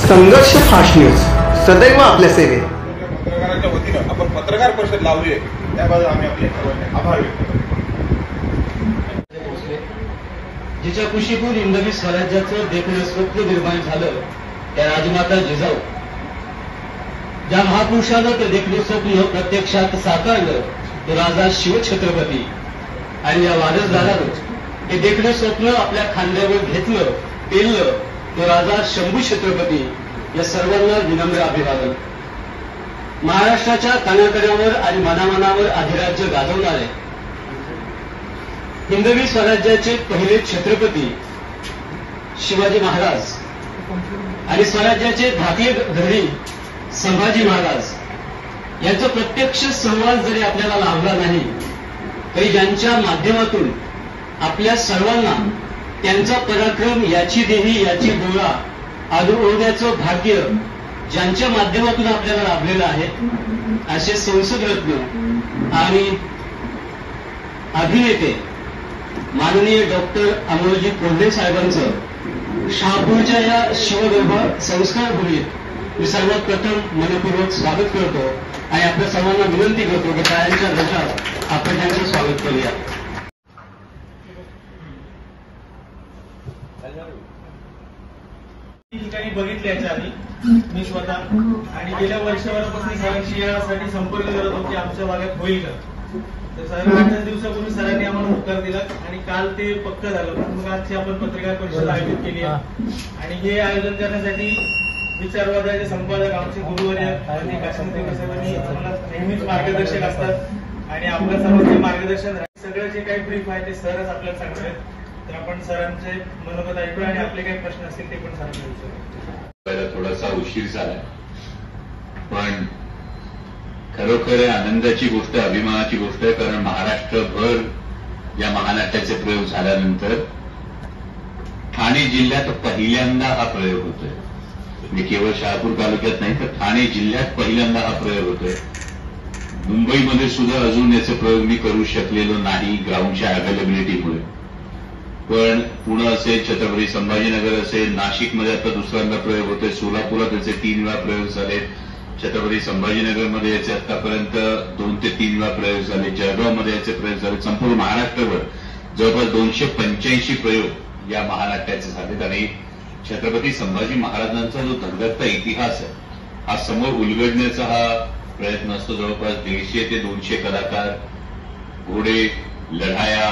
संघर्ष fast news सदैव आपल्या सेवेत. पत्रकारांच्या वतीनं आपण पत्रकार परिषद लावली आहे, त्याबद्दल आम्ही आपले सर्वांचे आभार व्यक्त करतो. जिच्या कुशीतून हिंदवी स्वराज्याचं देखणं स्वप्न निर्माण झालं त्या राजमाता जिजाऊ, ज्या महापुरुषानं ते देखणं स्वप्न प्रत्यक्षात साकारलं तो राजा शिवछत्रपती, आणि या वारसदारानं ते देखणं स्वप्न आपल्या खांद्यावर घेतलं पेललं तो राजा शंभू छत्रपती. या सर्वांना विनम्र अभिवादन. महाराष्ट्राच्या कानाकड्यावर आणि मनामनावर अधिराज्य गाजवणारे हिंदवी स्वराज्याचे पहिले छत्रपती शिवाजी महाराज आणि स्वराज्याचे धाकटे धनी संभाजी महाराज यांचा प्रत्यक्ष संवाद जरी आपल्याला लाभला नाही तरी ज्यांच्या माध्यमातून आपल्या सर्वांना त्यांचा पराक्रम, याची देही याची गोळा अनुभवण्याचं भाग्य ज्यांच्या माध्यमातून आपल्याला लाभलेलं आहे असे संसदरत्न आणि अभिनेते माननीय डॉक्टर अमोलजी कोल्हे साहेबांचं शहापूरच्या या शिवगर्भ संस्कार भूमीत मी सर्वात प्रथम मनपूर्वक स्वागत करतो आणि आपल्या सर्वांना विनंती करतो की टाळ्यांच्या गजरात आपण त्यांचं स्वागत करूया. ठिकाणी बघितले याच्या आधी मी स्वतः, आणि गेल्या वर्षभरापासून सरांशी यासाठी संपर्क करत होतो की आमच्या भागात होईल का. तर साधारण 8 दिवसापूर्वी सरांनी आम्हाला होकार दिला आणि काल ते पक्क झालं. मग आजची आपण पत्रकार परिषद आयोजित केली आहे आणि हे आयोजन करण्यासाठी विचारवादाचे संपादक आमचे गुरुवर्य काशीनाथ साहेबांनी आम्हाला नेहमीच मार्गदर्शक असतात आणि आपल्या सर्वांचे मार्गदर्शन सगळं जे काही ब्रीफ आहे ते सरच आपल्याला सांगणार आहेत. तर आपण सरांचे मनोगत ऐकूया आणि आपले काही प्रश्न असतील ते पण सांगू. थोडासा उशीर झाला, पण खरोखर आनंदाची गोष्ट, अभिमानाची गोष्ट आहे. कारण महाराष्ट्रभर या महानाट्याचे प्रयोग झाल्यानंतर ठाणे जिल्ह्यात पहिल्यांदा हा प्रयोग होतोय. म्हणजे केवळ शहापूर तालुक्यात नाही तर ठाणे जिल्ह्यात पहिल्यांदा हा प्रयोग होतोय. मुंबईमध्ये सुद्धा अजून याचे प्रयोग मी करू शकलेलो नाही ग्राउंडच्या अवेलेबिलिटीमुळे. पण पुणे असेल, छत्रपती संभाजीनगर असेल, नाशिकमध्ये आता दुसऱ्यांदा प्रयोग होतोय, सोलापुरात याचे 3 वेळा प्रयोग झाले, छत्रपती संभाजीनगरमध्ये याचे आतापर्यंत 2 ते 3 वेळा प्रयोग झाले, जळगावमध्ये याचे प्रयोग झाले. संपूर्ण महाराष्ट्रभर जवळपास 285 प्रयोग या महानाट्याचे झालेत. आणि छत्रपती संभाजी महाराजांचा जो धगधगता इतिहास आहे हा समोर उलगडण्याचा हा प्रयत्न असतो. जवळपास 150 ते 200 कलाकार, घोडे, लढाया,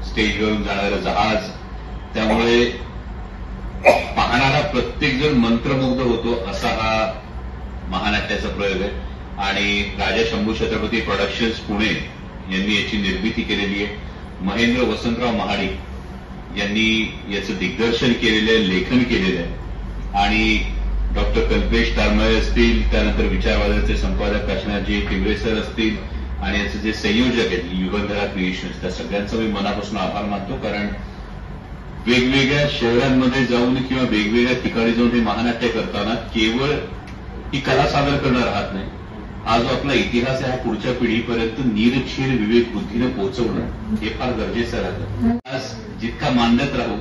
स्टेजवरून जाणारं जहाज, त्यामुळे पाहणारा प्रत्येक जण मंत्रमुग्ध होतो असा हा महानाट्याचा प्रयोग आहे. आणि राजा शंभू छत्रपती प्रोडक्शन्स पुणे यांनी याची निर्मिती केलेली आहे. महेंद्र वसंतराव महाडिक यांनी याचं दिग्दर्शन केलेलं आहे, लेखन केलेलं आहे. आणि डॉक्टर कल्पेश तारमळे असतील, त्यानंतर विचारवादाचे संपादक काशीनाथजी टिंगरे सर असतील, आणि याचे जे संयोजक आहेत युगंधरा क्रिएशन्स, त्या सगळ्यांचा मी मनापासून आभार मानतो. कारण वेगवेगळ्या शहरांमध्ये जाऊन किंवा वेगवेगळ्या ठिकाणी जाऊन हे महानाट्य करताना केवळ ही कला सादर करणं राहत नाही. हा जो आपला इतिहास आहे हा पुढच्या पिढीपर्यंत नीरक्षीर विवेक बुद्धीनं पोहोचवणं हे फार गरजेचं राहतं. आज जितका मांडत राहू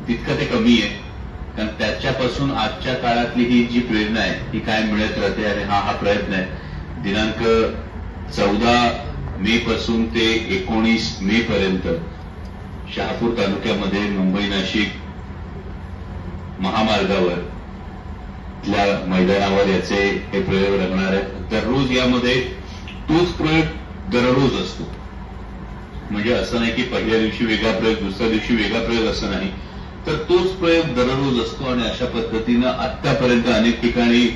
तितकं ते कमी आहे. कारण त्याच्यापासून आजच्या काळातली ही जी प्रेरणा आहे ही काय मिळत राहते. आणि हा प्रयत्न आहे. दिनांक 14 मे पासून ते 19 मे पर्यंत शहापूर तालुक्यामध्ये मुंबई नाशिक महामार्गावर मैदानावर याचे हे प्रयोग रंगणार आहेत. दररोज यामध्ये तोच प्रयोग दररोज असतो. म्हणजे असं नाही की पहिल्या दिवशी वेगळा प्रयोग, दुसऱ्या दिवशी वेगळा प्रयोग असं नाही, तर तोच प्रयोग दररोज असतो. आणि अशा पद्धतीनं आतापर्यंत अनेक ठिकाणी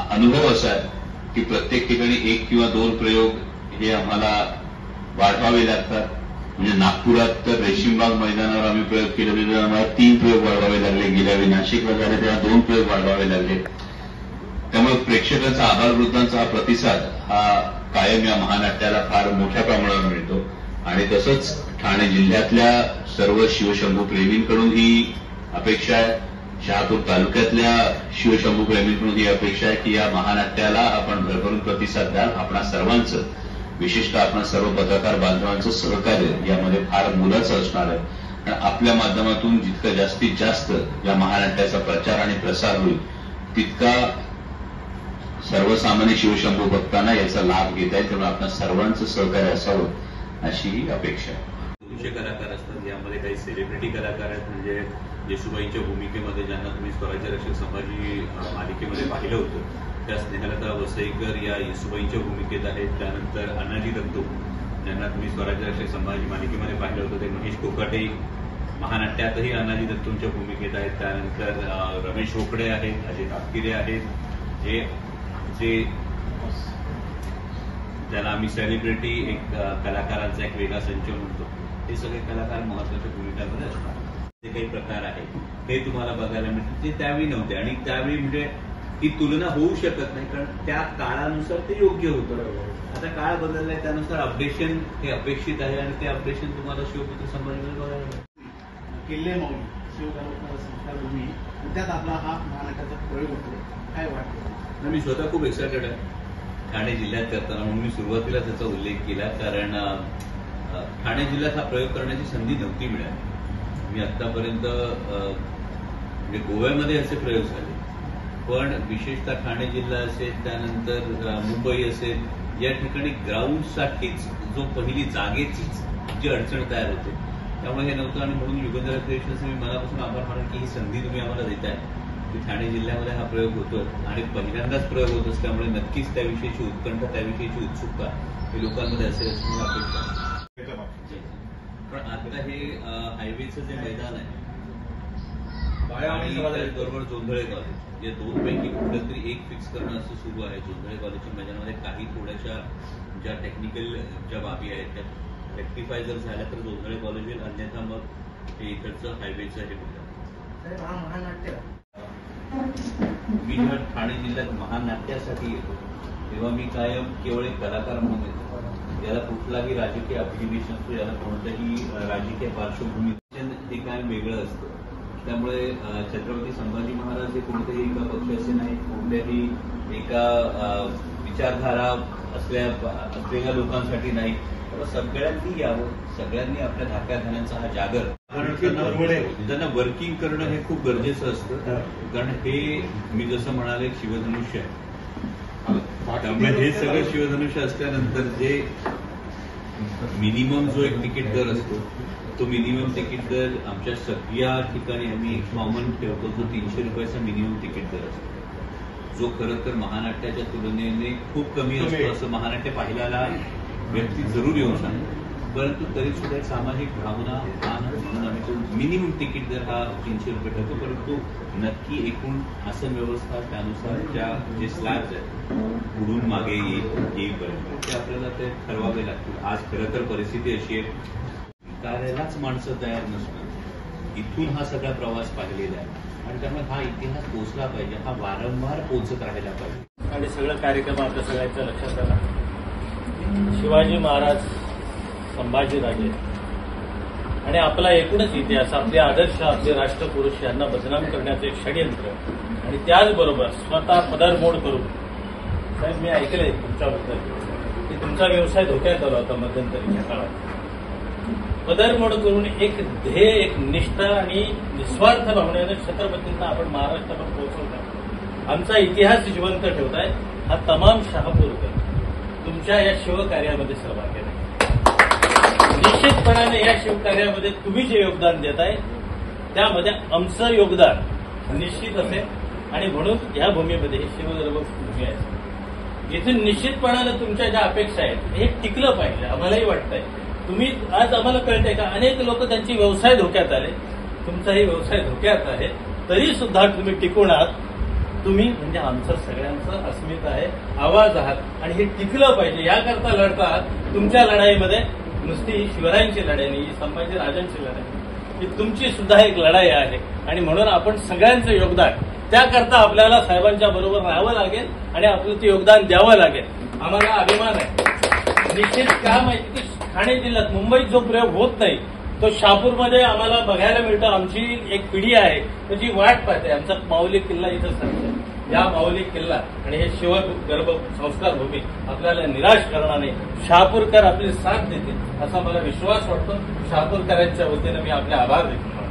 अनुभव असा आहे की प्रत्येक ठिकाणी 1 किंवा 2 प्रयोग हे आम्हाला वाढवावे लागतात. म्हणजे नागपुरात तर रेशीमबाग मैदानावर आम्ही प्रयोग केले होते, आम्हाला 3 प्रयोग वाढवावे लागले. गेल्या वेळी नाशिकला झाले तेव्हा 2 प्रयोग वाढवावे लागले. त्यामुळे प्रेक्षकांचा, आभारवृद्धांचा हा प्रतिसाद हा कायम या महानाट्याला फार मोठ्या प्रमाणावर मिळतो. आणि तसंच ठाणे जिल्ह्यातल्या सर्व शिवशंभू प्रेमींकडून ही अपेक्षा आहे. शहापूर तालुक्यातल्या शिवशंभू प्रेमींकडून ही अपेक्षा आहे की या महानाट्याला आपण भरभरून प्रतिसाद द्याल. आपणा सर्वांचं, विशेषतः आपण सर्व पत्रकार बांधवांचं सहकार्य यामध्ये फार मोलाचं असणार आहे. आणि आपल्या माध्यमातून जितकं जास्तीत जास्त या महानाट्याचा प्रचार आणि प्रसार होईल तितका सर्वसामान्य शिवशंभू भक्तांना याचा लाभ घेता येईल. त्यामुळे आपल्या सर्वांचं सहकार्य असावं अशी ही अपेक्षा आहे. तुमचे कलाकार असतात, यामध्ये काही सेलिब्रिटी कलाकार आहेत, म्हणजे येशूबाईंच्या भूमिकेमध्ये ज्यांना तुम्ही स्वराज्य रक्षक संभाजी मालिकेमध्ये पाहिलं होतं त्या स्नेहलता वसईकर या येशूबाईंच्या भूमिकेत आहेत. त्यानंतर अनाजी दत्तू ज्यांना तुम्ही स्वराज्य रक्षक संभाजी मालिकेमध्ये पाहिलं होतं ते महेश कोकाटे महानाट्यातही अनाजी दत्तूंच्या भूमिकेत आहेत. त्यानंतर रमेश रोकडे आहेत, अजय तापकिरे आहेत, जे ज्याला आम्ही सेलिब्रिटी एक कलाकारांचा एक वेगळा संच म्हणतो, हे सगळे कलाकार महत्वाच्या भूमिकांमध्ये असतात. जे काही प्रकार आहेत हे तुम्हाला बघायला मिळतील, ते त्यावेळी नव्हते आणि त्यावेळी म्हणजे ती तुलना होऊ शकत नाही, कारण त्या काळानुसार ते योग्य होतं. आता काळ बदललाय, त्यानुसार अपडेशन हे अपेक्षित आहे आणि ते अपडेशन तुम्हाला शिवपुत्र संभाजीमध्ये बघायला मिळेल. किल्ले मौली शिवधर्म संस्कारभूमी उद्यात आपला हा महानाट्याचा प्रयोग होतो, काय वाटतं? मी स्वतः खूप एक्सायटेड आहे ठाणे जिल्ह्यात करताना, म्हणून मी सुरुवातीला त्याचा उल्लेख केला, कारण ठाणे जिल्ह्यात हा प्रयोग करण्याची संधी नव्हती मिळाली. मी आतापर्यंत म्हणजे गोव्यामध्ये असे प्रयोग झाले, पण विशेषतः ठाणे जिल्हा असेल, त्यानंतर मुंबई असेल, या ठिकाणी ग्राउंडसाठीच जो पहिली जागेचीच जी अडचण तयार होते, त्यामुळे हे नव्हतं. आणि म्हणून युगंधर क्रिएशन्सचे मी मनापासून आभार मानेन की ही संधी तुम्ही आम्हाला देताय की ठाणे जिल्ह्यामध्ये हा प्रयोग होतोय आणि पहिल्यांदाच प्रयोग होत असल्यामुळे नक्कीच त्याविषयीची उत्कंठा, त्याविषयीची उत्सुकता हे लोकांमध्ये असेल अशी मला अपेक्षा आहे. पण आता हे हायवेचं जे मैदान आहे आणि त्याचबरोबर जोंधळे कॉलेज, या दोनपैकी कुठलं तरी एक फिक्स करणं असं सुरू आहे. जोंधळे कॉलेजच्या मैदानामध्ये काही थोड्याशा ज्या टेक्निकल ज्या बाबी आहेत त्या रेक्टिफाय जर झाल्या तर जोंधळे कॉलेज येईल, अन्यथा मग हे इकडचं हायवेचं हे मैदान. हा महानाट्य मी जेव्हा ठाणे जिल्ह्यात महानाट्यासाठी येतो तेव्हा मी कायम केवळ एक कलाकार म्हणून येतो. याला कुठलाही राजकीय अभिनिवेश नसतो, याला कोणत्याही राजकीय पार्श्वभूमी हे कायम वेगळं असतं. त्यामुळे छत्रपती संभाजी महाराज हे कोणत्याही एका पक्षाचे नाही, कोणत्याही एका विचारधारा असलेल्या लोकांसाठी नाही, तर सगळ्यांनी यावं, सगळ्यांनी आपल्या धाक्याधान्यांचा हा जागर त्यांना वर्किंग करणं हे खूप गरजेचं असतं. कारण हे मी जसं म्हणाले शिवधनुष्य आहे, त्यामुळे हे सगळं शिवधनुष्य असल्यानंतर जे मिनिमम जो एक तिकीट दर असतो तो मिनिमम तिकीट दर आमच्या सगळ्या ठिकाणी आम्ही एक कॉमन ठेवतो, जो 300 रुपयाचा मिनिमम तिकीट दर असतो, जो खरं तर महानाट्याच्या तुलनेने खूप कमी असतो असं महानाट्य पाहिल्याला व्यक्ती जरूर येऊन सांगतो. परंतु तरी सुद्धा एक सामाजिक भावना म्हणून आम्ही तो मिनिमम तिकीट दर हा 300 रुपये ठेवतो. परंतु नक्की एकूण आसन व्यवस्था त्यानुसार जे स्लॅब्स आहेत पुढून मागे येईपर्यंत ते आपल्याला ते ठरवावे लागतील. आज खरं तर परिस्थिती अशी आहे करायलाच माणसं तयार नसतात. इथून हा सगळा प्रवास पाहिलेला आहे आणि त्यामुळे हा इतिहास पोचला पाहिजे, हा वारंवार पोचत राहिला पाहिजे. आणि सगळं कार्यक्रम आपल्या सगळ्यांच्या लक्षात आला. शिवाजी महाराज, संभाजीराजे आणि आपला एकूणच इतिहास, आपले आदर्श, आपले राष्ट्रपुरुष यांना बदनाम करण्याचं एक षडयंत्र आणि त्याचबरोबर स्वतः पदरमोड करून, साहेब मी ऐकलंय तुमच्याबद्दल की तुमचा व्यवसाय धोक्यात आला होता मध्यंतरीच्या काळात. पदरमोड करून एक ध्येय, एक निष्ठा आणि निस्वार्थ भावनेनं छत्रपतींना आपण महाराष्ट्रावर पोहोचवताय, आमचा इतिहास जिवंत ठेवताय. हा तमाम शहापूरकर तुमच्या या शिवकार्यामध्ये सहभागी आहे. निश्चितपणाने या शिवकार्यामध्ये तुम्ही जे योगदान देताय त्यामध्ये आमचं योगदान निश्चित असेल आणि म्हणून या भूमीमध्ये ही शिवधर्म भूमी आहे. इथून निश्चितपणाने तुमच्या ज्या अपेक्षा आहेत हे टिकलं पाहिजे. आम्हालाही वाटतंय, तुम्ही आज आम्हाला कळतंय का अनेक लोक त्यांची व्यवसाय धोक्यात आले, तुमचाही व्यवसाय धोक्यात आहे, तरी सुद्धा तुम्ही टिकून आहात. तुम्ही म्हणजे आमचं सगळ्यांचं अस्मिता आहे, आवाज आहात आणि हे टिकलं पाहिजे याकरता लढता आहात. तुमच्या लढाईमध्ये नुसती शिवरायांची लढाई नाही, संभाजी राजांची लढाई, ही तुमची सुद्धा एक लढाई आहे आणि म्हणून आपण सगळ्यांचं योगदान त्याकरता आपल्याला साहेबांच्या बरोबर राहावं लागेल आणि आपलं ते योगदान द्यावं लागेल. आम्हाला अभिमान आहे. निश्चित काय माहिती की ठाणे जिल्ह्यात मुंबईत जो प्रयोग होत नाही तो शहापूरमध्ये आम्हाला बघायला मिळतो. आमची एक पिढी आहे त्याची वाट पाहते. आमचा माऊली किल्ला इथं सांगते या माऊली किल्ला आणि हे शिवगर्भ संस्कार भूमी आपल्याला निराश करणार नाही. शहापूरकर आपली साथ देतील असा मला विश्वास वाटतो. शहापूरकरांच्या वतीनं मी आपले आभार देतो.